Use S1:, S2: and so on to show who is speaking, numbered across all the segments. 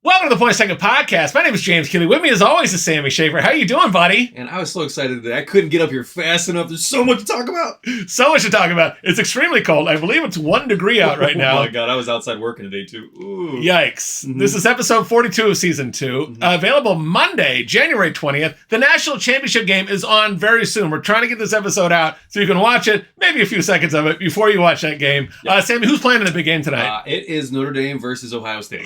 S1: Welcome to the Point Second Podcast. My name is James Keeley. With me, as always, is Sammy Schaefer. How you doing, buddy?
S2: And I was so excited that I couldn't get up here fast enough. There's so much to talk about.
S1: So much to talk about. It's extremely cold. I believe it's 1 degree out right now.
S2: Oh my God, I was outside working today too. Ooh.
S1: Yikes. Mm-hmm. This is episode 42 of season 2. Mm-hmm. Available Monday, January 20th. The national championship game is on very soon. We're trying to get this episid out so you can watch it, maybe a few seconds of it before you watch that game. Yep. Sammy, who's playing in the big game tonight?
S2: It is Notre Dame versus Ohio State.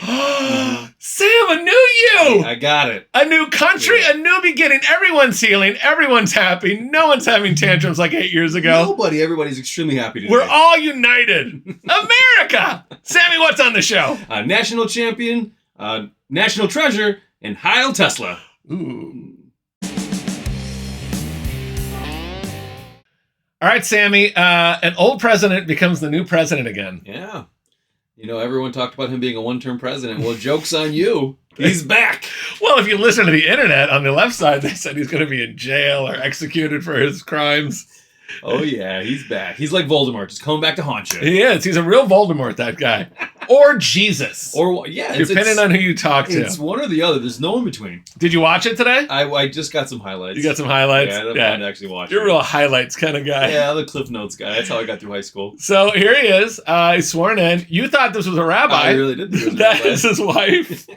S1: Sam, a new you!
S2: I got it.
S1: A new country, a new beginning. Everyone's healing. Everyone's happy. No one's having tantrums like 8 years ago.
S2: Everybody's extremely happy today.
S1: We're all united. America! Sammy, what's on the show?
S2: National champion, national treasure, and Heil Tesla.
S1: Ooh. All right, Sammy. An old president becomes the new president again.
S2: Yeah. You know, everyone talked about him being a one-term president. Well, joke's on you. He's back.
S1: Well, if you listen to the internet, on the left side, they said he's going to be in jail or executed for his crimes.
S2: Oh, yeah, he's back. He's like Voldemort, just coming back to haunt you.
S1: He is. He's a real Voldemort, that guy. Or Jesus.
S2: Or, yeah.
S1: Depending on who you talk to.
S2: It's one or the other. There's no in between.
S1: Did you watch it today?
S2: I just got some highlights.
S1: You got some highlights?
S2: Yeah, I had fun to actually watch
S1: You're a real highlights kind of guy.
S2: Yeah, the Cliff Notes guy. That's how I got through high school.
S1: So here he is. He's sworn in. You thought this was a rabbi.
S2: I really did think it was a
S1: That
S2: rabbi.
S1: is his wife.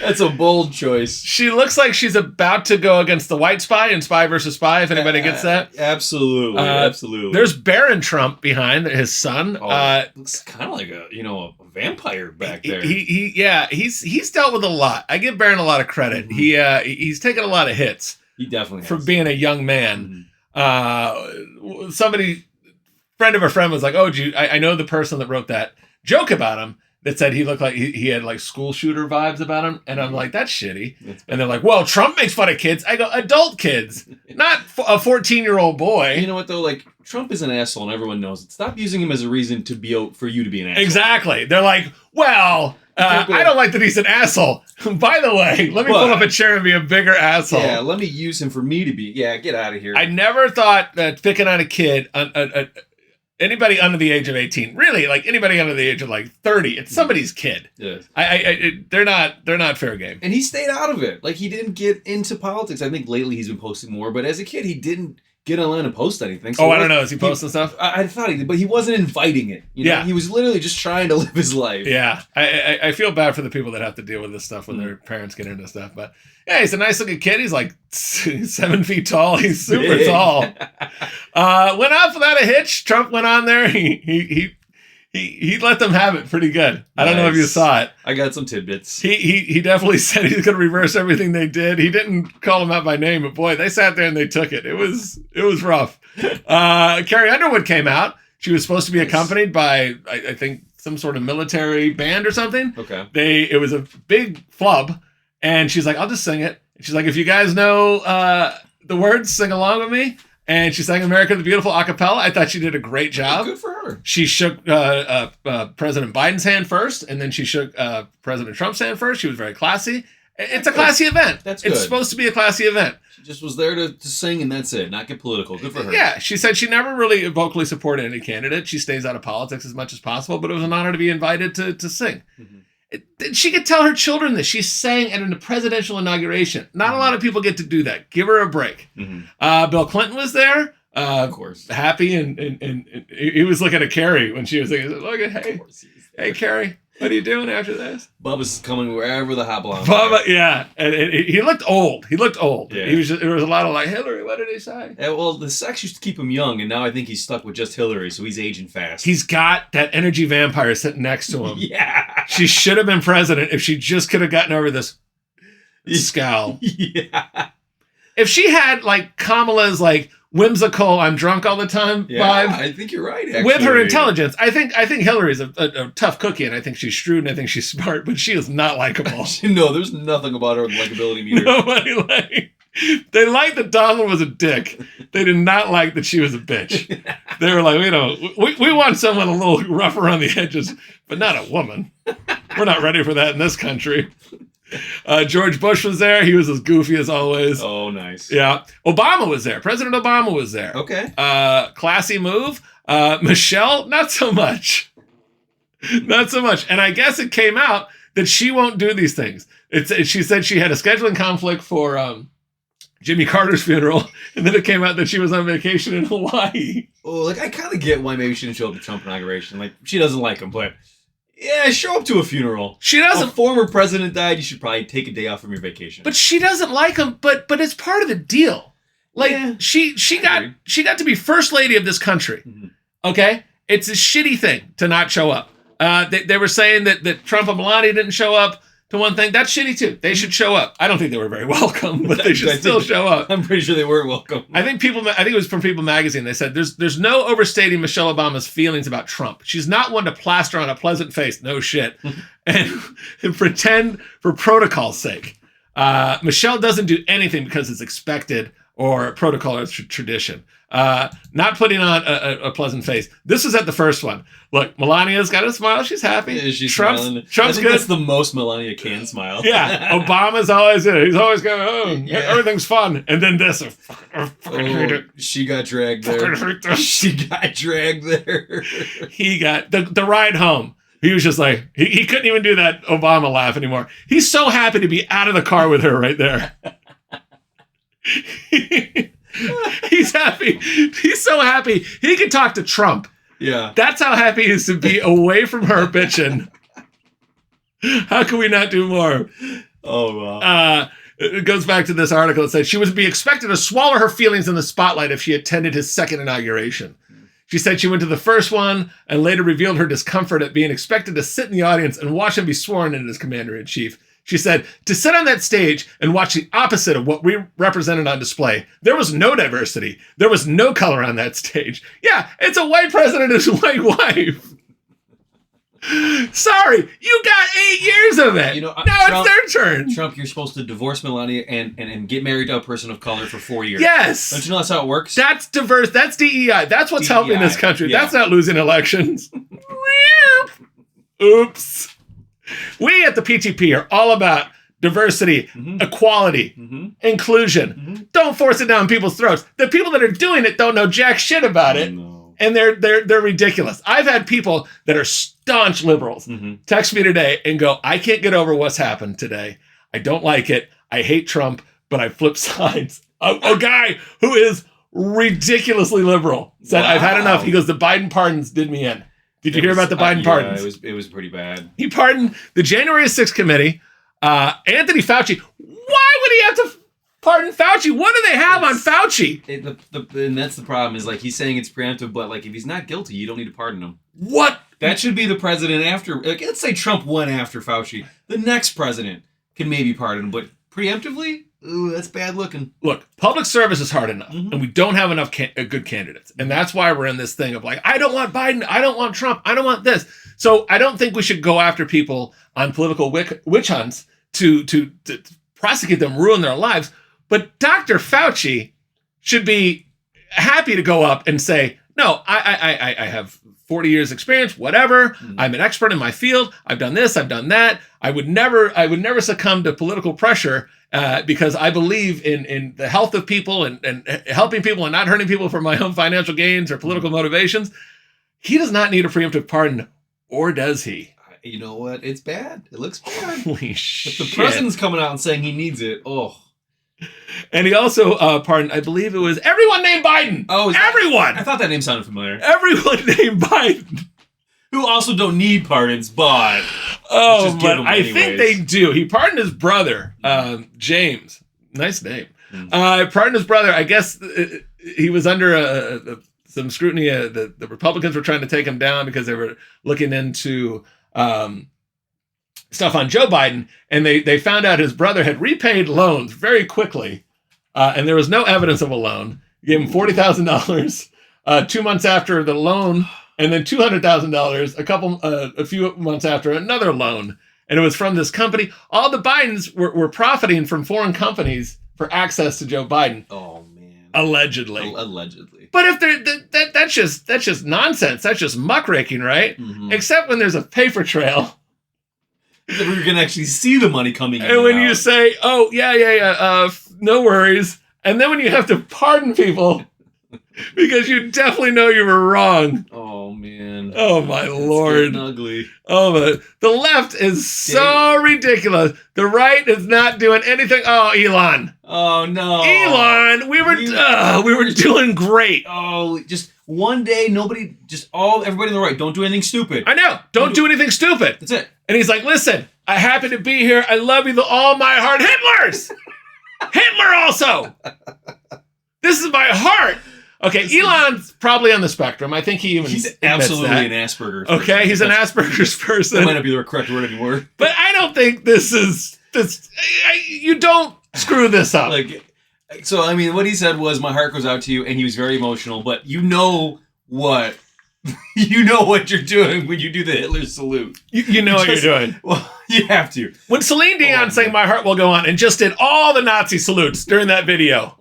S2: That's a bold choice.
S1: She looks like she's about to go against the white spy in Spy vs. Spy, if anybody gets that.
S2: Absolutely. Absolutely.
S1: There's Baron Trump behind, his son.
S2: Looks kind of like a vampire back there.
S1: He's dealt with a lot. I give Baron a lot of credit. Mm-hmm. He's taken a lot of hits.
S2: He definitely has.
S1: For being a young man. Mm-hmm. Friend of a friend was like, "Oh, I know the person that wrote that joke about him that said he looked like he had like school shooter vibes about him," and I'm like, "That's shitty." And they're like, "Well, Trump makes fun of kids." I go, "Adult kids, not a 14-year-old boy."
S2: You know what though? Like, Trump is an asshole, and everyone knows it. Stop using him as a reason for you to be an asshole.
S1: Exactly. They're like, "Well, I don't like that he's an asshole. By the way, let me pull up a chair and be a bigger asshole."
S2: Yeah, let me use him for me to be. Yeah, get out of here.
S1: I never thought that picking on a kid, anybody under the age of 18, really, like anybody under the age of like 30, it's somebody's kid.
S2: Yes.
S1: They're not fair game.
S2: And he stayed out of it. Like, he didn't get into politics. I think lately he's been posting more, but as a kid, he didn't get online and post anything. So
S1: I don't know. Is he posting stuff?
S2: I thought he did, but he wasn't inviting it. You know?
S1: Yeah.
S2: He was literally just trying to live his life.
S1: Yeah. I feel bad for the people that have to deal with this stuff when their parents get into stuff. But yeah, he's a nice looking kid. He's like 7 feet tall. He's super tall. Went off without a hitch. Trump went on there. He let them have it pretty good. I don't know if you saw it.
S2: I got some tidbits.
S1: He definitely said he's going to reverse everything they did. He didn't call them out by name, but boy, they sat there and they took it. It was rough. Carrie Underwood came out. She was supposed to be accompanied by, I think, some sort of military band or something.
S2: Okay.
S1: It was a big flub, and she's like, "I'll just sing it." And she's like, "If you guys know the words, sing along with me." And she sang "America the Beautiful" a cappella. I thought she did a great job.
S2: Good for her.
S1: She shook President Biden's hand first, and then she shook President Trump's hand first. She was very classy. It's a classy event.
S2: That's good.
S1: It's supposed to be a classy event.
S2: She just was there to sing, and that's it. Not get political. Good for her.
S1: Yeah, she said she never really vocally supported any candidate. She stays out of politics as much as possible, but it was an honor to be invited to sing. Mm-hmm. She could tell her children this. She sang at a presidential inauguration. Not a lot of people get to do that. Give her a break. Mm-hmm. Bill Clinton was there.
S2: Of course.
S1: Happy, and he was looking at Carrie when she was like, "Look at, hey, Carrie, what are you doing after this?"
S2: Bubba's coming wherever the hot blonde.
S1: Bubba, yeah. And he looked old.
S2: Yeah.
S1: There was a lot of like, "Hillary, what did he say?"
S2: Yeah, well, the sex used to keep him young, and now I think he's stuck with just Hillary, so he's aging fast.
S1: He's got that energy vampire sitting next to him.
S2: Yeah.
S1: She should have been president if she just could have gotten over this scowl.
S2: Yeah.
S1: If she had like Kamala's like whimsical, I'm drunk all the time vibe.
S2: I think you're right, actually.
S1: With her intelligence. I think Hillary's a tough cookie, and I think she's shrewd, and I think she's smart, but she is not likable.
S2: No, there's nothing about her likability meter.
S1: Nobody they liked that Donald was a dick. They did not like that she was a bitch. They were like, we want someone a little rough around the edges, but not a woman. We're not ready for that in this country. George Bush was there. He was as goofy as always.
S2: Oh, nice.
S1: Yeah. Obama was there. President Obama was there.
S2: Okay.
S1: Classy move. Michelle, not so much. Not so much. And I guess it came out that she won't do these things. She said she had a scheduling conflict for Jimmy Carter's funeral, and then it came out that she was on vacation in Hawaii.
S2: Oh, like I kind of get why maybe she didn't show up to Trump inauguration. Like she doesn't like him, but yeah, show up to a funeral.
S1: She doesn't.
S2: A former president died. You should probably take a day off from your vacation.
S1: But she doesn't like him. But it's part of the deal. Like
S2: Yeah,
S1: she got to be first lady of this country.
S2: Mhm.
S1: Okay, it's a shitty thing to not show up. They were saying that Trump and Melania didn't show up to one thing. That's shitty too. They should show up. I don't think they were very welcome, but they should still show up.
S2: I'm pretty sure they weren't welcome.
S1: I think it was from People Magazine. They said there's no overstating Michelle Obama's feelings about Trump. She's not one to plaster on a pleasant face, no shit, and pretend for protocol's sake. Michelle doesn't do anything because it's expected or protocol or tradition. Not putting on a pleasant face. This was at the first one. Look, Melania's got a smile. She's happy.
S2: Yeah, she's
S1: Trump's
S2: smiling. I
S1: Trump's
S2: think
S1: good.
S2: that's the most Melania can smile.
S1: Yeah, Obama's always in it. He's always going, oh,
S2: Yeah.
S1: everything's fun. And then this, I fucking hate it.
S2: She got dragged
S1: Fucking
S2: there.
S1: hate this.
S2: She got dragged there.
S1: He got the ride home. He was just like, he couldn't even do that Obama laugh anymore. He's so happy to be out of the car with her right there. He's happy. He's so happy. He can talk to Trump.
S2: Yeah.
S1: That's how happy he is to be away from her bitching. How can we not do more?
S2: Oh, wow.
S1: It goes back to this article that said she would be expected to swallow her feelings in the spotlight if she attended his second inauguration. She said she went to the first one and later revealed her discomfort at being expected to sit in the audience and watch him be sworn in as commander-in-chief. She said, to sit on that stage and watch the opposite of what we represented on display, there was no diversity. There was no color on that stage. Yeah, it's a white president and his white wife. Sorry, you got 8 years of it.
S2: You know,
S1: now
S2: Trump-
S1: it's their turn.
S2: Trump, you're supposed to divorce Melania and get married to a person of color for 4 years.
S1: Yes.
S2: Don't you know that's how it works?
S1: That's diverse. That's DEI. That's what's helping
S2: DEI,
S1: this country.
S2: yeah.
S1: That's not losing elections. Oops. We at the PTP are all about diversity,
S2: Mhm.
S1: equality,
S2: Mhm.
S1: inclusion.
S2: Mhm.
S1: Don't force it down people's throats. The people that are doing it don't know jack shit about it,
S2: No.
S1: and they're ridiculous. I've had people that are staunch liberals
S2: Mhm.
S1: text me today and go, I can't get over what's happened today. I don't like it. I hate Trump, but I flip sides. A guy who is ridiculously liberal said, I've had
S2: Wow.
S1: enough. He goes, the Biden pardons did me in. Did you hear about the Biden pardons?
S2: It was pretty bad.
S1: He pardoned the January 6th committee, Anthony Fauci. Why would he have to pardon Fauci? What do they have on Fauci?
S2: And that's the problem is like he's saying it's preemptive, but like if he's not guilty, you don't need to pardon him.
S1: What?
S2: That should be the president after. Like, let's say Trump won after Fauci. The next president can maybe pardon him, but preemptively, ooh, that's bad looking.
S1: Look, public service is hard enough,
S2: Mhm.
S1: and we don't have enough good candidates. And that's why we're in this thing of like, I don't want Biden, I don't want Trump, I don't want this. So I don't think we should go after people on political witch hunts to prosecute them, ruin their lives. But Dr. Fauci should be happy to go up and say, no, I have 40 years experience, whatever.
S2: Mhm.
S1: I'm an expert in my field. I've done this, I've done that. I would never succumb to political pressure because I believe in the health of people and helping people and not hurting people for my own financial gains or political motivations. He does not need a preemptive pardon, or does he?
S2: You know what? It's bad. It looks bad.
S1: Holy
S2: If
S1: shit.
S2: the president's coming out and saying he needs it, oh.
S1: And he also pardoned, I believe it was everyone named Biden.
S2: Oh, is that-
S1: Everyone!
S2: I thought that name sounded familiar.
S1: Everyone named Biden.
S2: Who also don't need pardons, but
S1: Oh,
S2: Just give
S1: but
S2: them
S1: I
S2: anyways.
S1: think they do. He pardoned his brother, James. Nice name.
S2: Mm.
S1: Pardoned his brother. I guess he was under some scrutiny. The Republicans were trying to take him down because they were looking into stuff on Joe Biden, and they found out his brother had repaid loans very quickly, and there was no evidence of a loan. He gave him $40,000 2 months after the loan, and then $200,000 a few months after another loan, and it was from this company. All the Bidens were profiting from foreign companies for access to Joe Biden,
S2: Oh man.
S1: allegedly.
S2: Allegedly.
S1: But if that's just nonsense. That's just muckraking, right?
S2: Mhm.
S1: Except when there's a paper trail.
S2: That we can actually see the money coming in.
S1: And when
S2: out.
S1: you say, oh, yeah, no worries. And then when you have to pardon people because you definitely know you were wrong.
S2: Oh man.
S1: Oh my lord!
S2: Ugly.
S1: Oh, the left is so ridiculous. The right is not doing anything. Oh, Elon!
S2: Oh no,
S1: Elon! We were doing great.
S2: Oh, just one day, everybody in the right, don't do anything stupid.
S1: I know. Don't do anything stupid.
S2: That's it.
S1: And he's like, listen, I happen to be here. I love you with all my heart. Hitler's! Hitler also! This is my heart. Okay, Elon's probably on the spectrum. I think he's
S2: absolutely an Asperger's person.
S1: Okay, he's an Asperger's person.
S2: That might not be the correct word anymore.
S1: But I don't think this. You don't screw this up.
S2: So I mean, what he said was, "My heart goes out to you," and he was very emotional. But you know what? You know what you're doing when you do the Hitler salute.
S1: You know what you're doing.
S2: Well, you have to.
S1: When Celine Dion sang "My Heart Will Go On" and just did all the Nazi salutes during that video.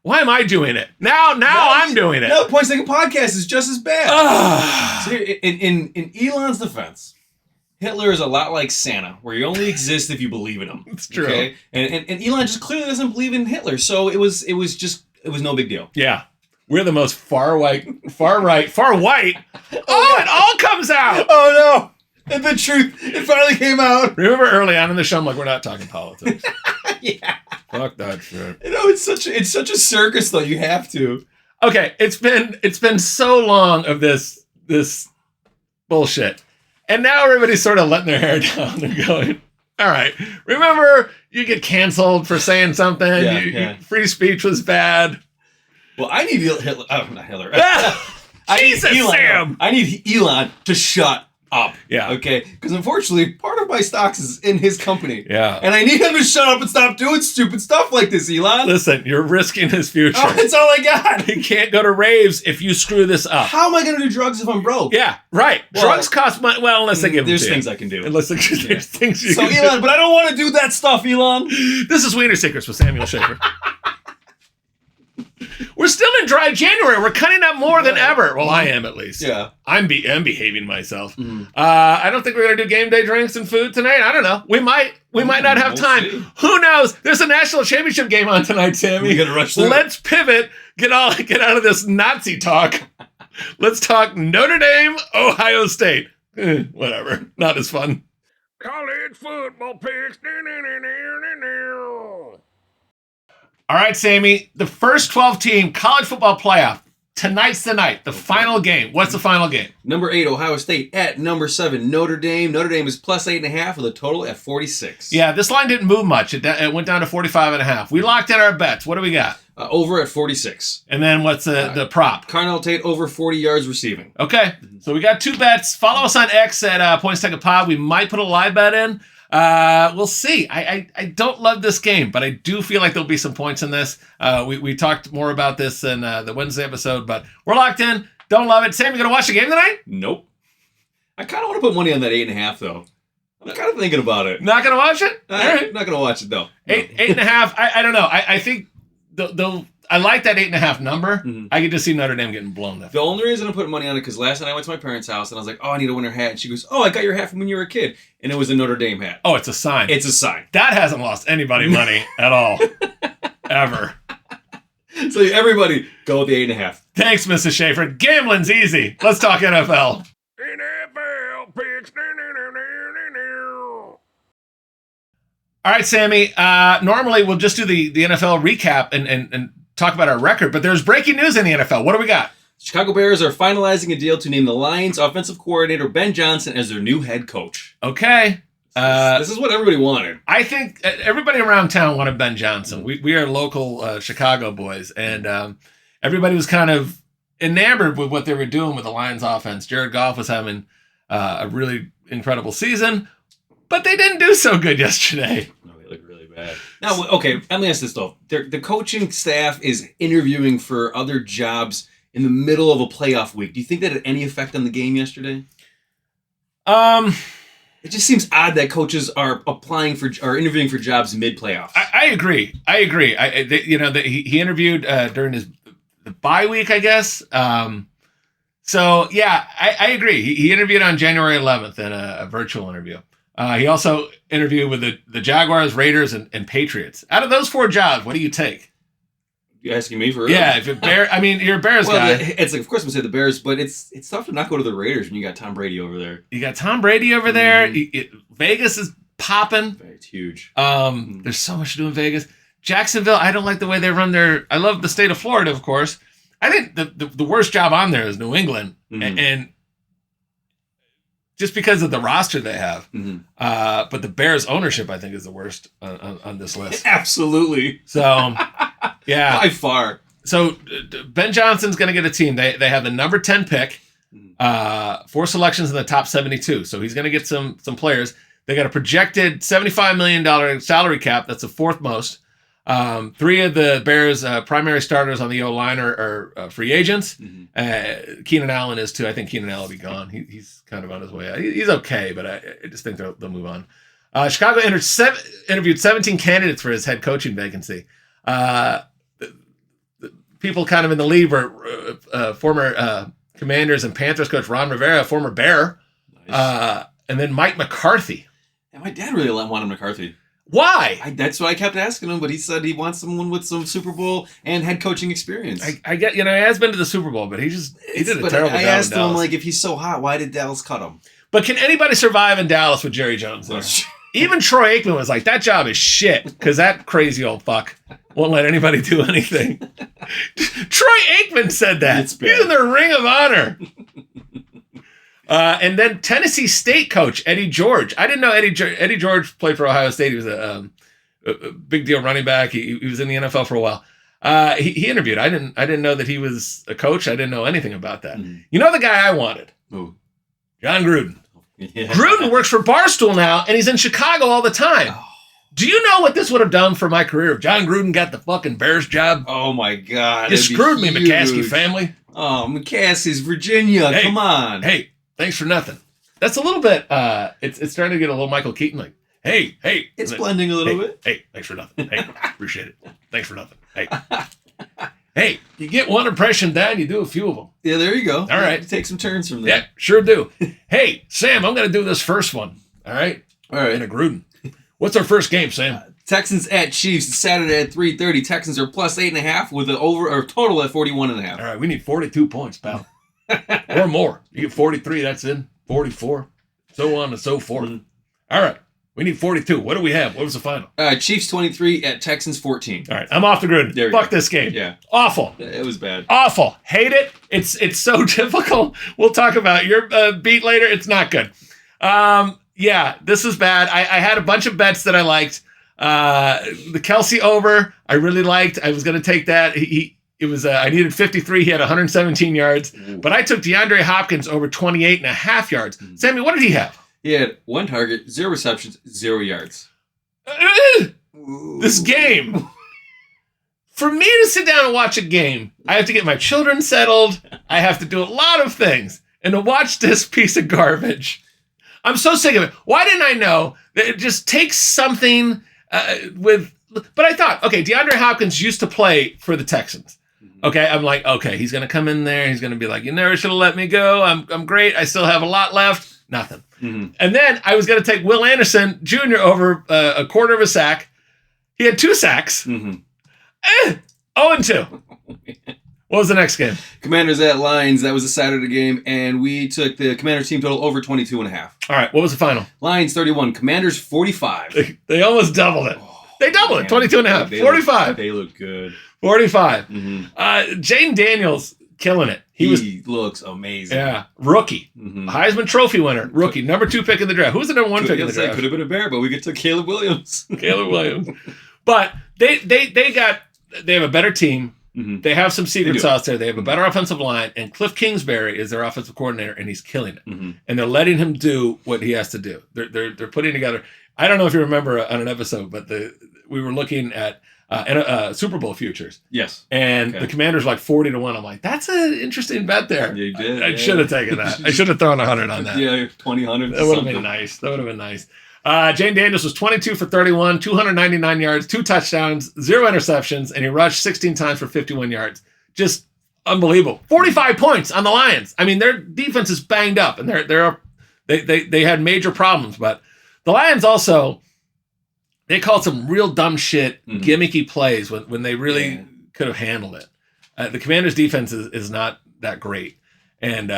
S1: Why am I doing it? Now I'm doing it.
S2: No, the Point Second podcast is just as bad. So in Elon's defense, Hitler is a lot like Santa, where you only exist if you believe in him.
S1: It's true.
S2: Okay? And Elon just clearly doesn't believe in Hitler, so it was no big deal.
S1: Yeah. We're the most far right. Oh, it all comes out.
S2: Oh no. And the truth, it finally came out.
S1: Remember early on in the show, I'm like, we're not talking politics.
S2: Yeah.
S1: Fuck that shit.
S2: You know, it's such a circus though. You have to.
S1: Okay, it's been so long of this bullshit. And now everybody's sort of letting their hair down. They're going, all right, remember you get canceled for saying something.
S2: Yeah.
S1: Free speech was bad.
S2: Well, I need Hitler. Oh, not Hitler.
S1: Jesus,
S2: Elon,
S1: Sam.
S2: I need Elon to shut up.
S1: Yeah.
S2: Okay? Because unfortunately, part of my stocks is in his company.
S1: Yeah.
S2: And I need him to shut up and stop doing stupid stuff like this, Elon.
S1: Listen, you're risking his future.
S2: Oh, that's all I got.
S1: He can't go to raves if you screw this up.
S2: How am I going to do drugs if I'm broke?
S1: Yeah, right.
S2: Well,
S1: drugs cost money. Well, unless they give them
S2: there's
S1: to you.
S2: things I can do.
S1: Unless there's things you can
S2: Elon, but I don't want to do that stuff, Elon.
S1: This is Wiener Secrets with Samuel Schaefer. We're still in dry January. We're cutting up more than ever. Well, I am at least.
S2: Yeah.
S1: I'm behaving myself.
S2: Mm-hmm.
S1: I don't think we're gonna do game day drinks and food tonight. I don't know. We might not have time.
S2: See.
S1: Who knows? There's a national championship game on tonight, Sammy.
S2: We gotta rush through.
S1: Let's pivot. Get out of this Nazi talk. Let's talk Notre Dame, Ohio State. Whatever. Not as fun. College football picks. All right, Sammy. The first 12 team college football playoff. Tonight's the night. The final game. What's the final game?
S2: Number 8, Ohio State at number 7, Notre Dame. Notre Dame is plus 8.5 with a total at 46.
S1: Yeah, this line didn't move much. It went down to 45.5. We locked in our bets. What do we got?
S2: Over at 46.
S1: And then what's the prop?
S2: Carnell Tate over 40 yards receiving.
S1: Okay, so we got 2 bets. Follow us on X at Points Take a Pod. We might put a live bet in. We'll see. I don't love this game, but I do feel like there'll be some points in this. We talked more about this in the Wednesday episode, but we're locked in. Don't love it. Sam, you gonna watch the game tonight?
S2: Nope. I kind of want to put money on that 8.5 though. I'm kind of thinking about it.
S1: Not gonna watch it? All right.
S2: Not gonna watch it though.
S1: 8.5. I don't know. I think I like that 8.5 number. Mm-hmm. I could just see Notre Dame getting blown up.
S2: The only reason I'm putting money on it because last night I went to my parents' house and I was like, "Oh, I need a winter hat." And she goes, "Oh, I got your hat from when you were a kid," and it was a Notre Dame hat.
S1: Oh, it's a sign.
S2: It's a sign.
S1: That hasn't lost anybody money at all, ever.
S2: So everybody go with the 8.5.
S1: Thanks, Mrs. Schaefer. Gambling's easy. Let's talk NFL. NFL picks. All right, Sammy. Normally we'll just do the NFL recap and talk about our record, but there's breaking news in the NFL. What do we got?
S2: Chicago Bears are finalizing a deal to name the Lions offensive coordinator Ben Johnson as their new head coach.
S1: Okay.
S2: This is what everybody wanted.
S1: I think everybody around town wanted Ben Johnson. We are local Chicago boys, and everybody was kind of enamored with what they were doing with the Lions offense. Jared Goff was having a really incredible season, but they didn't do so good yesterday.
S2: No, they look really bad. Now, okay, let me ask this though. The coaching staff is interviewing for other jobs in the middle of a playoff week. Do you think that had any effect on the game yesterday? It just seems odd that coaches are interviewing for jobs mid-playoffs.
S1: I agree. He interviewed during the bye week, I guess. So yeah, I agree. He interviewed on January 11th in a virtual interview. He also interviewed with the Jaguars, Raiders, and Patriots. Out of those 4 jobs, what do you take?
S2: You asking me for real?
S1: Yeah, if you're you're a Bears guy.
S2: It's like, of course I'm gonna say the Bears, but it's tough to not go to the Raiders when you got Tom Brady over there.
S1: You got Tom Brady over there. Vegas is popping.
S2: It's huge.
S1: There's so much to do in Vegas. Jacksonville, I don't like the way they run their. I love the state of Florida, of course. I think the worst job on there is New England, and just because of the roster they have. But the Bears ownership, I think, is the worst on this list.
S2: Absolutely.
S1: So, yeah,
S2: by far.
S1: So Ben Johnson's going to get a team. They have the number 10 pick, 4 selections in the top 72. So he's going to get some players. They got a projected $75 million salary cap. That's the 4th most. 3 of the Bears' primary starters on the O-line are free agents. Keenan Allen is too. I think Keenan Allen will be gone. He's kind of on his way out. He's okay, but I just think they'll move on. Chicago interviewed 17 candidates for his head coaching vacancy. The people kind of in the lead were former Commanders and Panthers coach Ron Rivera, former Bear, nice. And then Mike McCarthy.
S2: Yeah, my dad really wanted McCarthy.
S1: Why?
S2: That's what I kept asking him, but he said he wants someone with some Super Bowl and head coaching experience.
S1: I get, he has been to the Super Bowl, but he did a terrible job.
S2: I asked him, like, if he's so hot, why did Dallas cut him?
S1: But can anybody survive in Dallas with Jerry Jones there? Even Troy Aikman was like, that job is shit, because that crazy old fuck won't let anybody do anything. Troy Aikman said that. He's in their Ring of Honor. And then Tennessee State coach Eddie George. I didn't know Eddie George played for Ohio State. He was a big deal running back. He was in the NFL for a while. He interviewed. I didn't know that he was a coach. I didn't know anything about that. You know the guy I wanted?
S2: Who?
S1: John Gruden. Yeah. Gruden works for Barstool now, and he's in Chicago all the time. Oh. Do you know what this would have done for my career if John Gruden got the fucking Bears job?
S2: Oh, my God.
S1: You screwed me, McCaskey family.
S2: Oh, McCaskey's Virginia. Hey, come on.
S1: Hey, thanks for nothing. That's a little bit, it's starting to get a little Michael Keaton like, hey.
S2: It's blending a little bit.
S1: Hey, thanks for nothing. Hey, appreciate it. Thanks for nothing. Hey, you get one impression down, you do a few of them.
S2: Yeah, there you go.
S1: All right.
S2: Take some turns from there.
S1: Yeah, sure do. Hey, Sam, I'm going to do this first one. All right? In a Gruden. What's our first game, Sam?
S2: Texans at Chiefs, Saturday at 3:30. Texans are plus 8.5 with an over or total at 41.5.
S1: All right, we need 42 points, pal. Or more. You get 43, that's in. 44. So on and so forth. All right. We need 42. What do we have? What was the final?
S2: Chiefs 23 at Texans 14.
S1: All right. I'm off the grid. Fuck this game.
S2: Yeah.
S1: Awful.
S2: It was bad.
S1: Awful. Hate it. It's so difficult. We'll talk about your beat later. It's not good. Yeah, this is bad. I had a bunch of bets that I liked. The Kelsey over, I really liked. I was going to take that. I needed 53. He had 117 yards. But I took DeAndre Hopkins over 28.5 yards. Sammy, what did he have?
S2: He had 1 target, 0 receptions, 0 yards.
S1: This game. For me to sit down and watch a game, I have to get my children settled. I have to do a lot of things. And to watch this piece of garbage, I'm so sick of it. Why didn't I know that it just takes something with... But I thought, okay, DeAndre Hopkins used to play for the Texans. Okay, I'm like, okay, he's going to come in there. He's going to be like, you never should have let me go. I'm great. I still have a lot left. Nothing. And then I was going to take Will Anderson Jr. over a quarter of a sack. He had 2 sacks. 0-2. What was the next game?
S2: Commanders at Lions. That was a Saturday game, and we took the Commanders team total over 22.5.
S1: All right, what was the final?
S2: Lions 31, Commanders 45.
S1: They almost doubled it. They doubled it, 22.5. 45.
S2: They look good.
S1: 45. Jayden Daniels killing it.
S2: He looks amazing.
S1: Yeah. Rookie. Heisman Trophy winner. Rookie. Number 2 pick in the draft. Who's the number 1 pick in the draft?
S2: Could have been a Bear, but we took Caleb Williams.
S1: But they have a better team. They have some secret sauce there. They have a better offensive line, and Cliff Kingsbury is their offensive coordinator, and he's killing it. And they're letting him do what he has to do. They're putting together. I don't know if you remember on an episode, but we were looking at Super Bowl futures.
S2: Yes.
S1: And the Commanders were like 40-1. I'm like, that's an interesting bet there.
S2: Yeah, you did.
S1: I should have taken that. I should have thrown 100 on that.
S2: Yeah, 200.
S1: That would have been nice. Jayden Daniels was 22 for 31, 299 yards, 2 touchdowns, 0 interceptions, and he rushed 16 times for 51 yards. Just unbelievable. 45 points on the Lions. I mean, their defense is banged up, and they had major problems. But the Lions also, they called some real dumb shit, gimmicky plays when they really could have handled it. The Commanders' defense is not that great, and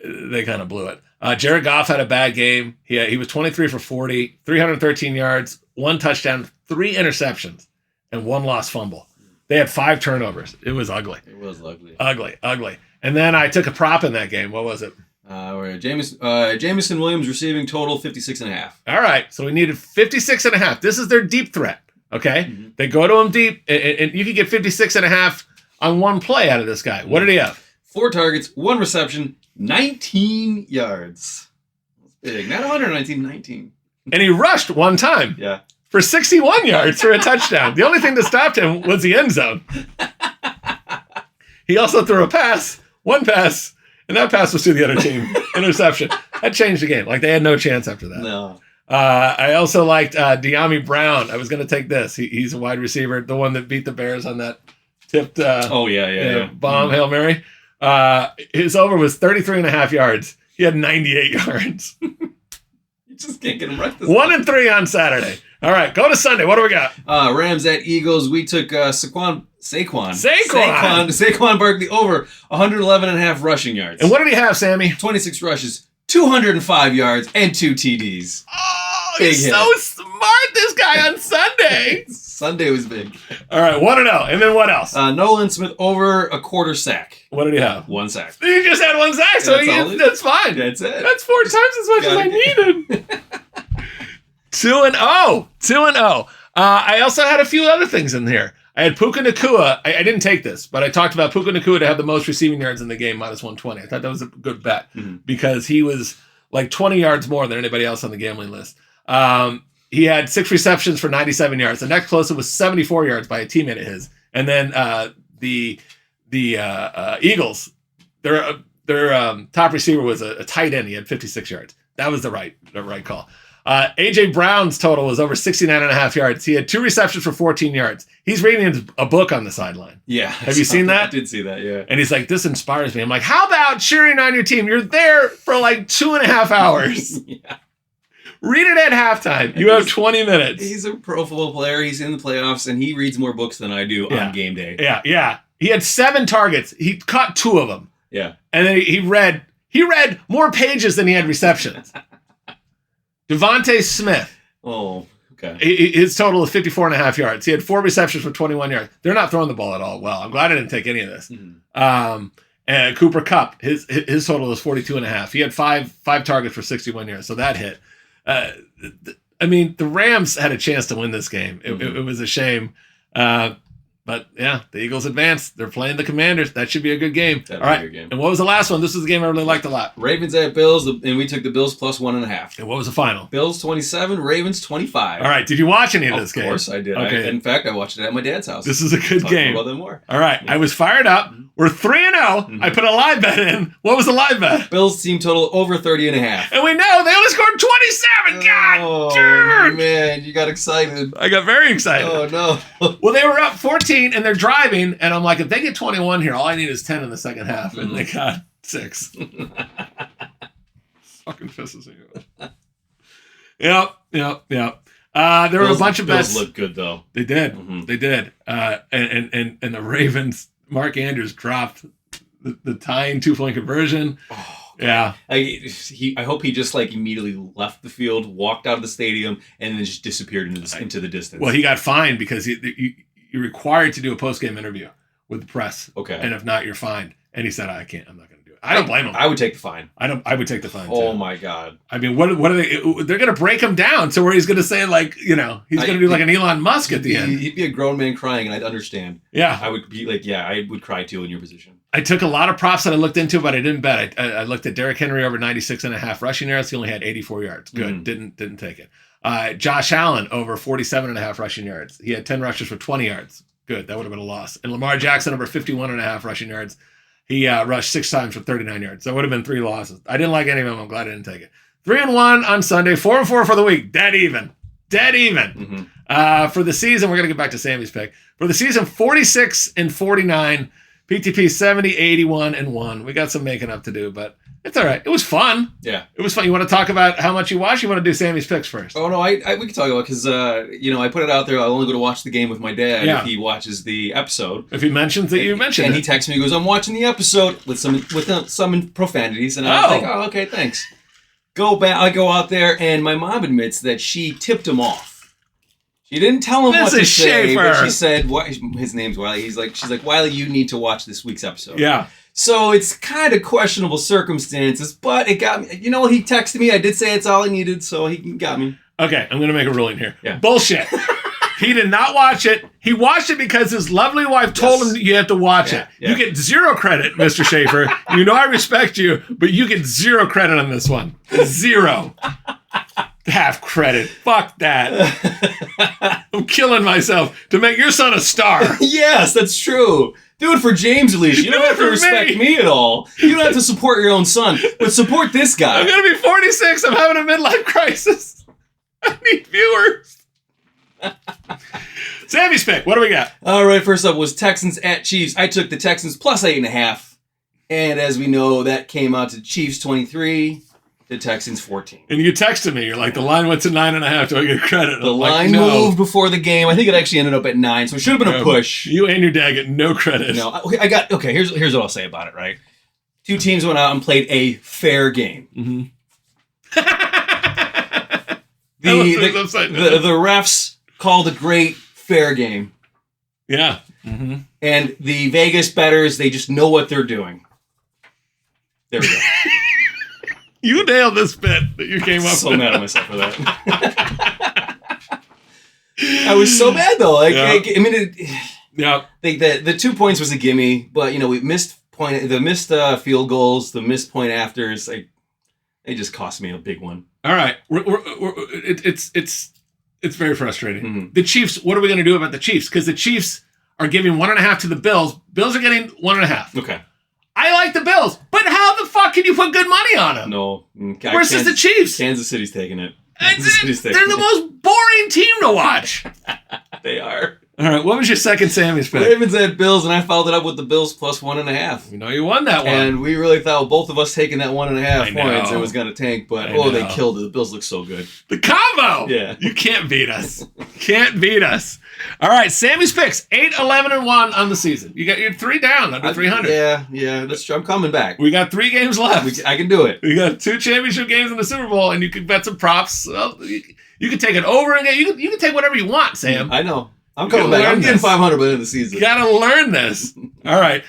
S1: they kind of blew it. Jared Goff had a bad game. He was 23 for 40, 313 yards, 1 touchdown, 3 interceptions, and 1 lost fumble. They had 5 turnovers. It was ugly.
S2: It was ugly.
S1: Ugly. And then I took a prop in that game. What was it?
S2: Jameson Williams receiving total 56.5.
S1: All right. So we needed 56.5. This is their deep threat. Okay.
S2: Mm-hmm.
S1: They go to him deep, and you can get 56.5 on 1 play out of this guy. What did he have?
S2: 4 targets, 1 reception, 19 yards. That's big. Not 119, 19.
S1: And he rushed 1 time.
S2: Yeah.
S1: For 61 yards for a touchdown. The only thing that stopped him was the end zone. He also threw a pass, 1 pass, and that pass was to the other team. Interception. That changed the game. Like, they had no chance after that.
S2: No.
S1: I also liked De'Ami Brown. I was going to take this. He's a wide receiver, the one that beat the Bears on that tipped bomb, Hail Mary. His over was 33.5 yards. He had 98 yards.
S2: You just can't get him right this
S1: 1 and 3 on Saturday. All right, go to Sunday. What do we got?
S2: Rams at Eagles. We took Saquon Barkley over 111.5 rushing yards.
S1: And what did he have, Sammy?
S2: 26 rushes, 205 yards, and 2 TDs.
S1: Oh,
S2: Big
S1: he's
S2: hit.
S1: so smart, this guy on Sunday.
S2: Sunday was big.
S1: All right, 1-0. And then what else?
S2: Nolan Smith over a quarter sack.
S1: What did he have?
S2: 1 sack.
S1: He just had 1 sack, so that's fine.
S2: That's it.
S1: That's 4 times as much as I needed. 2-0. 2-0. I also had a few other things in here. I had Puka Nacua. I didn't take this, but I talked about Puka Nacua to have the most receiving yards in the game, minus 120. I thought that was a good bet because he was like 20 yards more than anybody else on the gambling list. He had 6 receptions for 97 yards. The next closest was 74 yards by a teammate of his. And then the Eagles, their top receiver was a tight end. He had 56 yards. That was the right call. A.J. Brown's total was over 69.5 yards. He had 2 receptions for 14 yards. He's reading a book on the sideline.
S2: Yeah.
S1: Have you seen that?
S2: I did see that, yeah.
S1: And he's like, this inspires me. I'm like, how about cheering on your team? You're there for like 2.5 hours.
S2: Yeah.
S1: Read it at halftime. You have 20 minutes.
S2: He's a pro football player. He's in the playoffs, and he reads more books than I do on game day.
S1: Yeah. He had 7 targets. He caught 2 of them.
S2: Yeah.
S1: And then he read more pages than he had receptions. Devontae Smith.
S2: Oh, okay.
S1: His total is 54.5 yards. He had 4 receptions for 21 yards. They're not throwing the ball at all well. I'm glad I didn't take any of this. And Cooper Kupp, his total is 42.5. He had 5 targets for 61 yards, so that hit. I mean, the Rams had a chance to win this game. It was a shame. But yeah, the Eagles advanced. They're playing the Commanders. That should be a good game.
S2: That'd
S1: all
S2: be
S1: right.
S2: a good game.
S1: And what was the last one? This was the game I really liked a lot.
S2: Ravens at Bills, and we took the Bills plus 1.5.
S1: And what was the final?
S2: Bills 27, Ravens 25.
S1: All right. Did you watch any of this game?
S2: Of course I did.
S1: Okay.
S2: In fact, I watched it at my dad's house.
S1: This is a good game.
S2: About them more.
S1: All right. Yeah. I was fired up. We're 3-0. I put a live bet in. What was the live bet?
S2: Bills team total over 30.5.
S1: And we know they only scored 27. God, dude.
S2: Man, you got excited.
S1: I got very excited.
S2: Oh, no.
S1: Well, they were up 14 and they're driving. And I'm like, if they get 21 here, all I need is 10 in the second half. And they got 6. Fucking pisses me off. Yep. There were a bunch of bets.
S2: Bills look good, though.
S1: They did. They did. And the Ravens, Mark Andrews dropped the tying 2-point conversion.
S2: Oh,
S1: yeah.
S2: I hope he just immediately left the field, walked out of the stadium, and then just disappeared into the distance.
S1: Well, he got fined because you're required to do a post-game interview with the press.
S2: Okay.
S1: And if not, you're fined. And he said, I'm not going to do it. I don't blame him.
S2: I would take the fine.
S1: I would take the fine, too.
S2: Oh, my God.
S1: I mean, what are they? They're going to break him down to where he's going to say, he's going to do like an Elon Musk at the end.
S2: He'd be a grown man crying, and I'd understand.
S1: Yeah.
S2: I would be I would cry, too, in your position.
S1: I took a lot of props that I looked into, but I didn't bet. I looked at Derrick Henry over 96.5 rushing yards. He only had 84 yards. Good. Didn't take it. Josh Allen over 47.5 rushing yards. He had 10 rushes for 20 yards. Good. That would have been a loss. And Lamar Jackson over 51.5 rushing yards. He rushed 6 times for 39 yards. That would have been 3 losses. I didn't like any of them. I'm glad I didn't take it. 3-1 on Sunday. 4-4 for the week. Dead even. For the season, we're going to get back to Sammy's pick. For the season, 46-49. PTP 70, 81, and 1. We got some making up to do, but It's all right. It was fun.
S2: Yeah.
S1: It was fun. You want to talk about how much you watch? You want to do Sammy's picks first?
S2: Oh no, we can talk about because I put it out there. I'll only go to watch the game with my dad if he watches the episode.
S1: If he mentions that you mentioned
S2: and
S1: it.
S2: he texts me, he goes, "I'm watching the episode with some profanities," and I was like, "Oh, okay, thanks." I go out there, and my mom admits that she tipped him off. She didn't tell him what to say, but she said, his name's Wiley. She's like, "Wiley, you need to watch this week's episode."
S1: Yeah.
S2: So it's kind of questionable circumstances, but it got me. He texted me. I did say it's all I needed, so he got me.
S1: Okay, I'm going to make a ruling here.
S2: Yeah.
S1: Bullshit. He did not watch it. He watched it because his lovely wife told him you have to watch it.
S2: Yeah.
S1: You get 0 credit, Mr. Schaefer. I respect you, but you get 0 credit on this one. 0. Half credit. Fuck that. I'm killing myself to make your son a star.
S2: Yes, that's true. Do it for James at least. You don't have to respect me at all. You don't have to support your own son, but support this guy.
S1: I'm going to be 46. I'm having a midlife crisis. I need viewers. Sammy's pick. What do we got?
S2: All right, first up was Texans at Chiefs. I took the Texans plus 8.5. And as we know, that came out to Chiefs 23, the Texans 14.
S1: And you texted me. You're like, the line went to 9.5. Do I get credit?
S2: The line moved before the game. I think it actually ended up at 9, so it should have been a push.
S1: You and your dad get no credit.
S2: No, here's what I'll say about it, right? 2 teams went out and played a fair game.
S1: Mm-hmm.
S2: The refs called a great fair game.
S1: Yeah. Mm-hmm.
S2: And the Vegas bettors, they just know what they're doing. There we go.
S1: You nailed this bit that you came up with.
S2: So mad at myself for that. I was so mad though. The 2 points was a gimme, but we missed field goals, the missed point afters. They just cost me a big one.
S1: All right, it's very frustrating.
S2: Mm-hmm.
S1: The Chiefs. What are we going to do about the Chiefs? Because the Chiefs are giving 1.5 to the Bills. Bills are getting 1.5.
S2: Okay.
S1: I like the Bills, but how the fuck can you put good money on them?
S2: No.
S1: Versus the Chiefs.
S2: Kansas City's taking it.
S1: They're the most boring team to watch.
S2: They are.
S1: All right, what was your second Sammy's pick?
S2: Ravens at Bills, and I followed it up with the Bills plus 1.5.
S1: You won that one.
S2: And we really thought both of us taking that 1.5 points, it was going to tank, but they killed it. The Bills look so good.
S1: The combo!
S2: Yeah.
S1: You can't beat us. Can't beat us. All right, Sammy's picks, 8, 11, and 1 on the season. You're 3 down under 300.
S2: Yeah, that's true. I'm coming back.
S1: We got 3 games left.
S2: I can do it.
S1: We got 2 championship games in the Super Bowl, and you can bet some props. Well, you can take it over again. You can take whatever you want, Sam.
S2: I know. I'm coming back. I'm getting 500 by the end of the season.
S1: You gotta learn this. All right.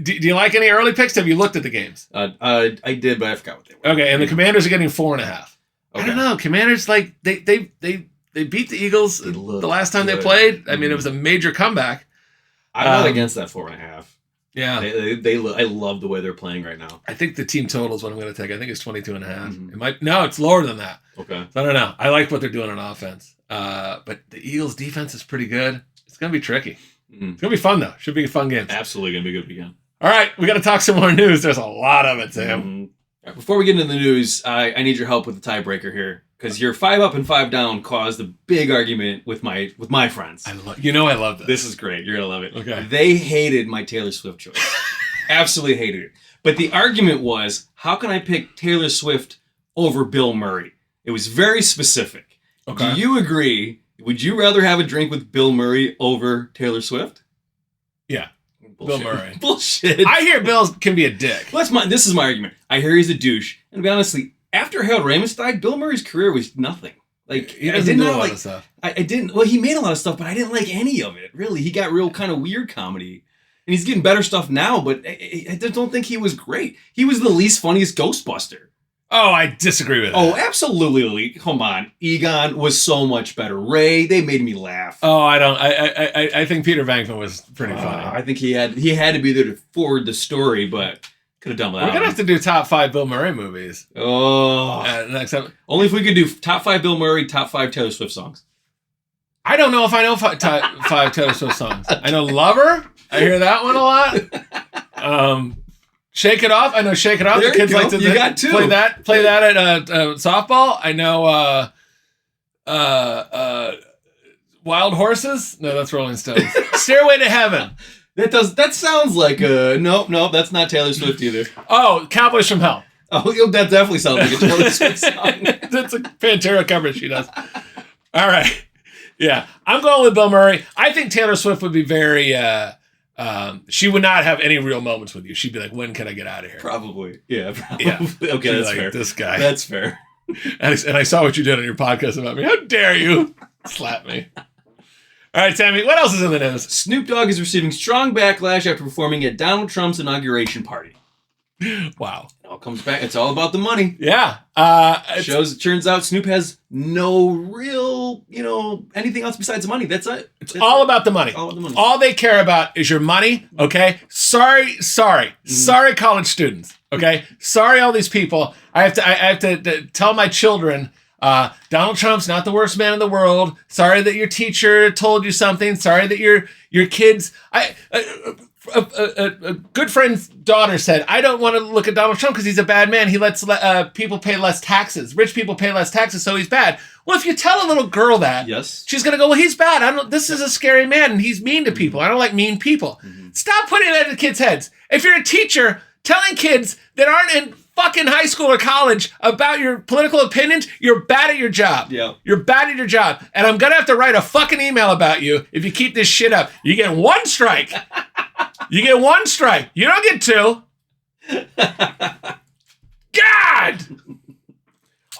S1: Do you like any early picks? Have you looked at the games?
S2: I did, but I forgot what they were.
S1: Okay, and the Commanders are getting 4.5.
S2: Okay.
S1: I don't know. Commanders they beat the Eagles the last time they played. I mean, it was a major comeback.
S2: I'm not against that 4.5.
S1: Yeah,
S2: I love the way they're playing right now.
S1: I think the team total is what I'm going to take. I think it's 22.5.
S2: Mm-hmm.
S1: It's lower than that.
S2: Okay.
S1: So I don't know. I like what they're doing on offense. But the Eagles' defense is pretty good. It's going to be tricky.
S2: Mm-hmm.
S1: It's going to be fun, though. Should be a fun game.
S2: Absolutely going to be a good weekend.
S1: All right. We got to talk some more news. There's a lot of it, Sam.
S2: Mm-hmm. Right, before we get into the news, I need your help with the tiebreaker here. Because your 5 up and 5 down caused a big argument with my friends.
S1: I love this.
S2: This is great. You're going to love it.
S1: Okay.
S2: They hated my Taylor Swift choice. Absolutely hated it. But the argument was, how can I pick Taylor Swift over Bill Murray? It was very specific.
S1: Okay.
S2: Do you agree? Would you rather have a drink with Bill Murray over Taylor Swift?
S1: Yeah.
S2: Bullshit.
S1: Bill Murray.
S2: Bullshit.
S1: I hear Bill can be a dick.
S2: Well, this is my argument. I hear he's a douche. And to be honestly, after Harold Ramis died, Bill Murray's career was nothing. Like,
S1: he doesn't do a lot of stuff.
S2: I didn't. Well, he made a lot of stuff, but I didn't like any of it. Really, he got real kind of weird comedy, and he's getting better stuff now. But I don't think he was great. He was the least funniest Ghostbuster.
S1: Oh, I disagree with that.
S2: Oh, absolutely. Come on, Egon was so much better. Ray, they made me laugh.
S1: Oh, I don't. I think Peter Venkman was pretty funny.
S2: I think he had to be there to forward the story, but. Could have done without.
S1: We're gonna have to do top 5 Bill Murray movies.
S2: Oh,
S1: next time.
S2: Only if we could do top 5 Bill Murray, top 5 Taylor Swift songs.
S1: I don't know if I know 5 Taylor Swift songs. I know Lover. I hear that one a lot. Shake It Off. I know Shake It Off.
S2: There
S1: the kids like to
S2: you got two.
S1: Play that at softball. I know Wild Horses. No, that's Rolling Stones. Stairway to Heaven.
S2: That sounds like nope, that's not Taylor Swift either.
S1: Oh, Cowboys from Hell.
S2: Oh, that definitely sounds like a Taylor Swift song.
S1: That's a Pantera cover she does. All right. Yeah. I'm going with Bill Murray. I think Taylor Swift would be very she would not have any real moments with you. She'd be like, when can I get out of here?
S2: Probably. Yeah, probably.
S1: Yeah.
S2: Okay, that's
S1: like,
S2: fair.
S1: This guy.
S2: That's fair.
S1: And I saw what you did on your podcast about me. How dare you slap me? All right, Sammy, what else is in the news?
S2: Snoop Dogg is receiving strong backlash after performing at Donald Trump's inauguration party.
S1: Wow.
S2: It all comes back. It's all about the money.
S1: Yeah.
S2: It turns out Snoop has no real, anything else besides money. That's it.
S1: It's all about the money.
S2: All about the money.
S1: All they care about is your money, okay? Sorry, college students, okay? Sorry, all these people. I have to tell my children, Donald Trump's not the worst man in the world. Sorry that your teacher told you something. Sorry that your kids... A good friend's daughter said, I don't want to look at Donald Trump because he's a bad man. He lets people pay less taxes. Rich people pay less taxes, so he's bad. Well, if you tell a little girl that,
S2: yes,
S1: she's going to go, well, he's bad. This is a scary man, and he's mean to people. I don't like mean people. Mm-hmm. Stop putting that in kids' heads. If you're a teacher, telling kids that aren't in fucking high school or college about your political opinions, you're bad at your job.
S2: Yeah.
S1: You're bad at your job. And I'm going to have to write a fucking email about you if you keep this shit up. You get one strike. You get one strike. You don't get two. God!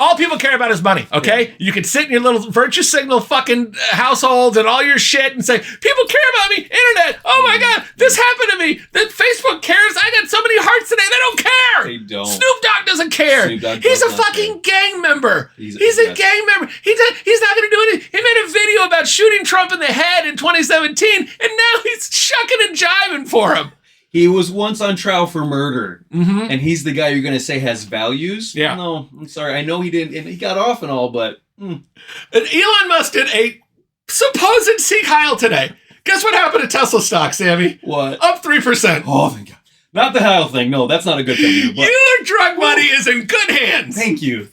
S1: All people care about is money, okay? Yeah. You can sit in your little virtue signal fucking households and all your shit and say, people care about me, internet, oh my God, this happened to me, that Facebook cares, I got so many hearts today, they don't care!
S2: They don't.
S1: Snoop Dogg doesn't care. He's a fucking gang member. He's a gang member. He's not gonna do anything. He made a video about shooting Trump in the head in 2017, and now he's shucking and jiving for him.
S2: He was once on trial for murder, and he's the guy you're going to say has values?
S1: Yeah.
S2: No, I'm sorry. I know he didn't, and he got off and all, but...
S1: And Elon Musk did a supposed Sieg Heil today. Guess what happened to Tesla stock, Sammy?
S2: What?
S1: Up 3%.
S2: Oh, thank God. Not the Heil thing. No, that's not a good thing. But...
S1: Your drug money is in good hands.
S2: Thank you.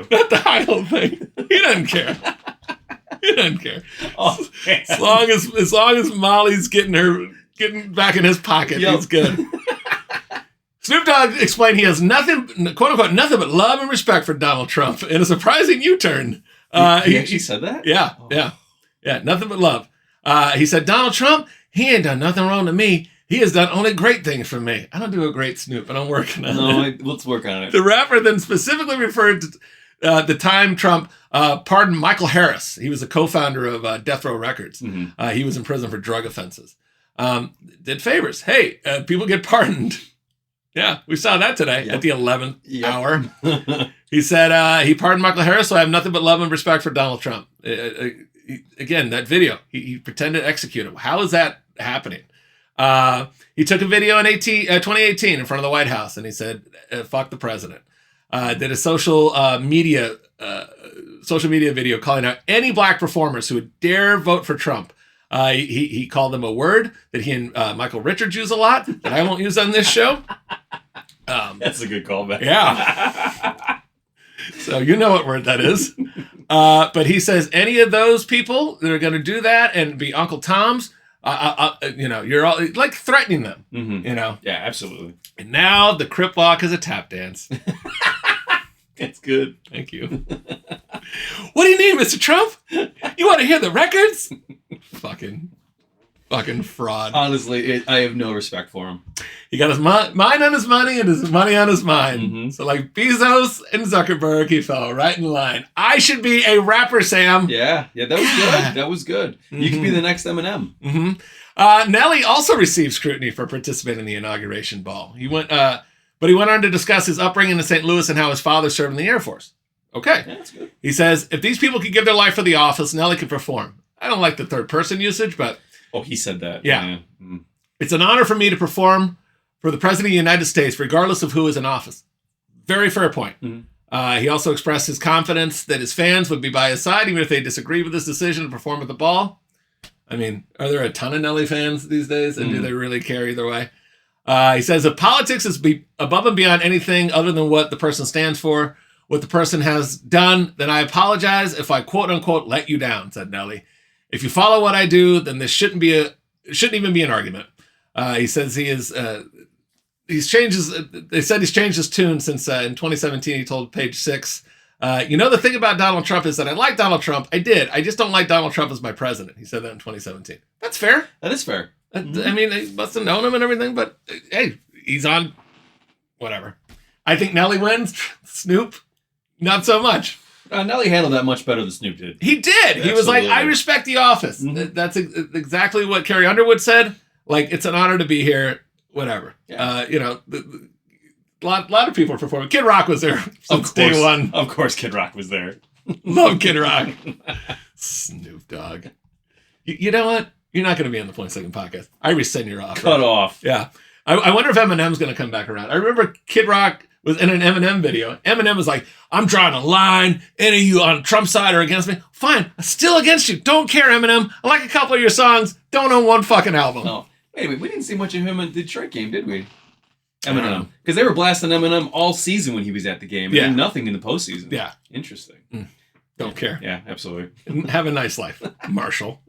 S1: Not the Heil thing. He doesn't care. He doesn't care. Oh, as long as Molly's getting back in his pocket, he's good. Snoop Dogg explained he has nothing, quote unquote, nothing but love and respect for Donald Trump in a surprising U-turn.
S2: He actually said that?
S1: Yeah, yeah, nothing but love. He said, Donald Trump, he ain't done nothing wrong to me. He has done only great things for me. I don't do a great Snoop, but I'm working on it.
S2: Let's work on it.
S1: The rapper then specifically referred to the time Trump pardoned Michael Harris. He was a co-founder of Death Row Records. Mm-hmm. He was in prison for drug offenses. Did favors. Hey, people get pardoned. Yeah, we saw that today at the 11th hour. He said he pardoned Michael Harris, so I have nothing but love and respect for Donald Trump. Again, that video, he pretended to execute it. How is that happening? He took a video in 2018 in front of the White House, and he said, fuck the president. Did a social media video calling out any black performers who would dare vote for Trump. He called them a word that he and Michael Richards use a lot that I won't use on this show.
S2: That's a good callback.
S1: Yeah. So you know what word that is. But he says any of those people that are going to do that and be Uncle Tom's, you're all like threatening them.
S2: Mm-hmm. Yeah, absolutely.
S1: And now the Crip Walk is a tap dance.
S2: That's good.
S1: Thank you. What do you need, Mr. Trump? You want to hear the records? Fucking fraud.
S2: Honestly, I have no respect for him.
S1: He got his mind on his money and his money on his mind. Mm-hmm. So like Bezos and Zuckerberg, he fell right in line. I should be a rapper, Sam.
S2: Yeah, that was good. That was good. Mm-hmm. You could be the next Eminem.
S1: Mm-hmm. Nelly also received scrutiny for participating in the inauguration ball. He went on to discuss his upbringing in St. Louis and how his father served in the Air Force. Okay.
S2: Yeah, that's good.
S1: He says, if these people could give their life for the office, Nelly could perform. I don't like the third person usage, but...
S2: Oh, he said that.
S1: Yeah. Mm-hmm. It's an honor for me to perform for the President of the United States, regardless of who is in office. Very fair point. Mm-hmm. He also expressed his confidence that his fans would be by his side, even if they disagree with his decision to perform at the ball. I mean, are there a ton of Nelly fans these days? And do they really care either way? He says, if politics is above and beyond anything other than what the person stands for, what the person has done, then I apologize if I quote unquote let you down, said Nelly. If you follow what I do, then this shouldn't even be an argument. He says he is. They said he's changed his tune since in 2017. He told Page Six. The thing about Donald Trump is that I like Donald Trump. I did. I just don't like Donald Trump as my president. He said that in 2017. That's fair.
S2: That is fair.
S1: I mean, they must have known him and everything, but hey, he's on whatever. I think Nelly wins. Snoop, not so much.
S2: Nelly handled that much better than Snoop did.
S1: He did. He was like, I respect the office. Mm-hmm. That's exactly what Carrie Underwood said. Like, it's an honor to be here. Whatever. Yeah. A lot of people are performing. Kid Rock was there since day one.
S2: Of course, Kid Rock was there.
S1: Love Kid Rock. Snoop Dogg. You know what? You're not going to be on the Point Second podcast. I rescind your offer.
S2: Cut off.
S1: Yeah. I wonder if Eminem's going to come back around. I remember Kid Rock was in an Eminem video. Eminem was like, I'm drawing a line. Any of you on Trump's side or against me? Fine. I'm still against you. Don't care, Eminem. I like a couple of your songs. Don't own one fucking album.
S2: No. Wait, we didn't see much of him in the Detroit game, did we? Eminem. Because they were blasting Eminem all season when he was at the game. And nothing in the postseason.
S1: Yeah.
S2: Interesting.
S1: Don't care.
S2: Yeah, absolutely.
S1: Have a nice life, Marshall.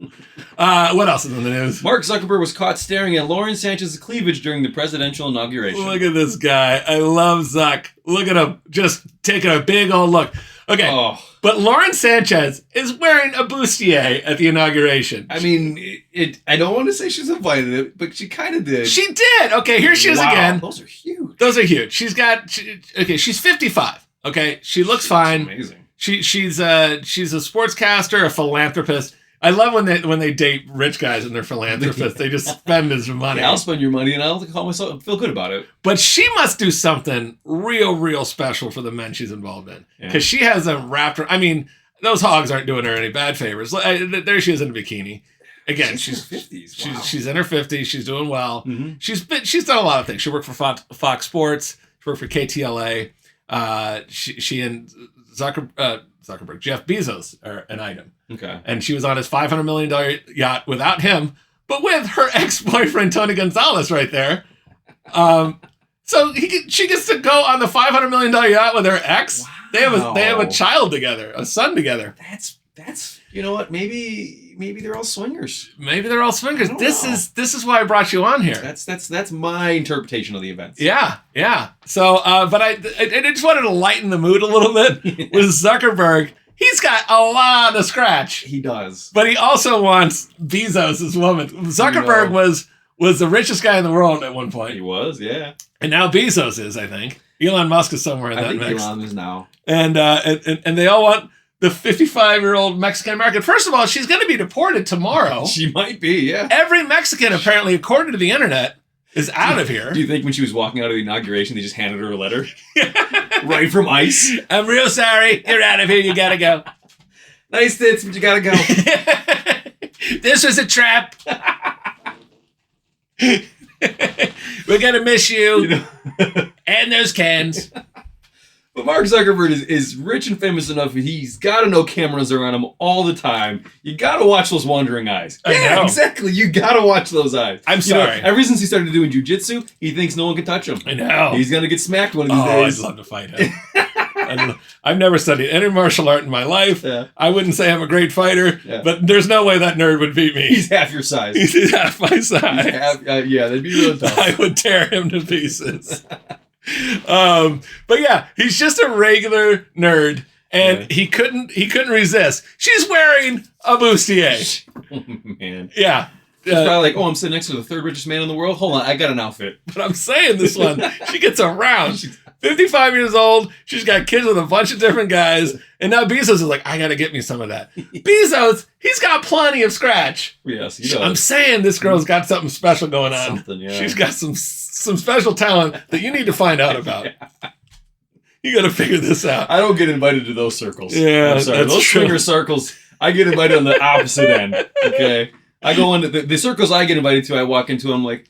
S1: What else is in the news?
S2: Mark Zuckerberg was caught staring at Lauren Sanchez's cleavage during the presidential inauguration.
S1: Look at this guy. I love Zuck. Look at him. Just taking a big old look. Okay. Oh. But Lauren Sanchez is wearing a bustier at the inauguration.
S2: I mean, I don't want to say she's invited it, but she kind of did.
S1: She did. Okay, here she is again.
S2: Those are huge.
S1: Those are huge. She's 55. Okay, she looks fine.
S2: Amazing.
S1: She's a sportscaster, a philanthropist. I love when they date rich guys and they're philanthropists. They just spend his money.
S2: Yeah, I'll spend your money and I'll call myself feel good about it.
S1: But she must do something real special for the men she's involved in. Because she has them wrapped around. I mean, those hogs aren't doing her any bad favors. There she is in a bikini. Again, she's
S2: in her 50s. Wow.
S1: She's in her 50s. She's doing well. Mm-hmm. She's done a lot of things. She worked for Fox Sports. She worked for KTLA. She and Zuckerberg, Jeff Bezos are an item.
S2: Okay.
S1: And she was on his $500 million yacht without him, but with her ex-boyfriend, Tony Gonzalez, right there. So she gets to go on the $500 million yacht with her ex. Wow. They have a child together, a son together.
S2: That's you know what? Maybe they're all swingers.
S1: Maybe they're all swingers. This is why I brought you on here.
S2: That's my interpretation of the events.
S1: Yeah. So, but I just wanted to lighten the mood a little bit with Zuckerberg. He's got a lot of scratch.
S2: He does.
S1: But he also wants Bezos' woman. Zuckerberg was the richest guy in the world at one point.
S2: He was, yeah.
S1: And now Bezos is, I think. Elon Musk is somewhere in that mix.
S2: Elon is now.
S1: And they all want the 55-year-old Mexican-American. First of all, she's going to be deported tomorrow.
S2: She might be, yeah.
S1: Every Mexican, apparently, according to the internet, is out of here.
S2: Do you think when she was walking out of the inauguration, they just handed her a letter? Right from ICE?
S1: I'm real sorry. You're out of here. You got to go.
S2: Nice tits, but you got to go.
S1: This was a trap. We're going to miss you. And those cans.
S2: But Mark Zuckerberg is rich and famous enough. He's got to know cameras around him all the time. You got to watch those wandering eyes. Yeah, exactly. You got to watch those eyes.
S1: I'm sorry.
S2: Ever since he started doing jujitsu, he thinks no one can touch him.
S1: I know.
S2: He's going to get smacked one of these days.
S1: I'd love to fight him. I've never studied any martial art in my life. Yeah. I wouldn't say I'm a great fighter, but there's no way that nerd would beat me.
S2: He's half your size.
S1: He's half my size.
S2: Yeah, that'd be real tough.
S1: I would tear him to pieces. But yeah, he's just a regular nerd, and he couldn't resist. She's wearing a bustier.
S2: Oh, man.
S1: Yeah.
S2: She's probably like, I'm sitting next to the third richest man in the world. Hold on, I got an outfit.
S1: But I'm saying this one, she gets around. She's 55 years old. She's got kids with a bunch of different guys. And now Bezos is like, I got to get me some of that. Bezos, he's got plenty of scratch.
S2: Yes, he does.
S1: I'm saying this girl's got something special going on.
S2: Something, yeah.
S1: She's got some special talent that you need to find out about. Yeah. You got to figure this out.
S2: I don't get invited to those circles.
S1: Yeah,
S2: I'm sorry. Those swinger circles, I get invited on the opposite end. Okay. I go into the circles I get invited to, I walk into, I'm like,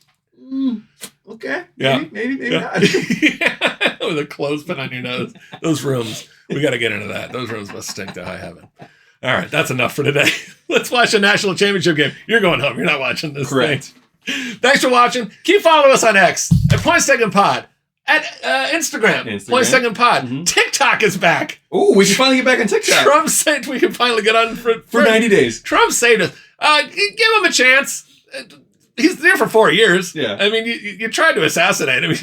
S2: okay. Maybe not.
S1: With a clothespin on your nose. Those rooms. We got to get into that. Those rooms must stink to high heaven. All right. That's enough for today. Let's watch a national championship game. You're going home. You're not watching this.
S2: Correct.
S1: Thing. Thanks for watching. Keep following us on X at Point Second Pod. At Instagram. Point Second Pod. Mm-hmm. TikTok is back.
S2: Oh, we can finally get back on TikTok.
S1: Trump said we can finally get on for
S2: 90 days.
S1: Trump said, give him a chance. he's there for 4 years.
S2: Yeah.
S1: I mean, you tried to assassinate him.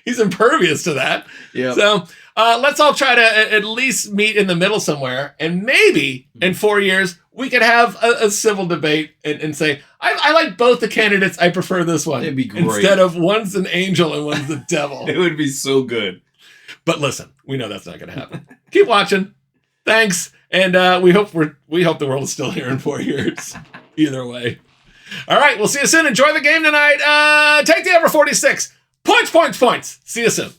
S1: He's impervious to that.
S2: Yeah.
S1: So let's all try to at least meet in the middle somewhere. And maybe in 4 years, we could have a civil debate and say, I like both the candidates. I prefer this one.
S2: It'd be great.
S1: Instead of one's an angel and one's the devil.
S2: It would be so good.
S1: But listen, we know that's not going to happen. Keep watching. Thanks. And we hope the world is still here in 4 years. Either way. All right. We'll see you soon. Enjoy the game tonight. Take the over 46. Points. See you soon.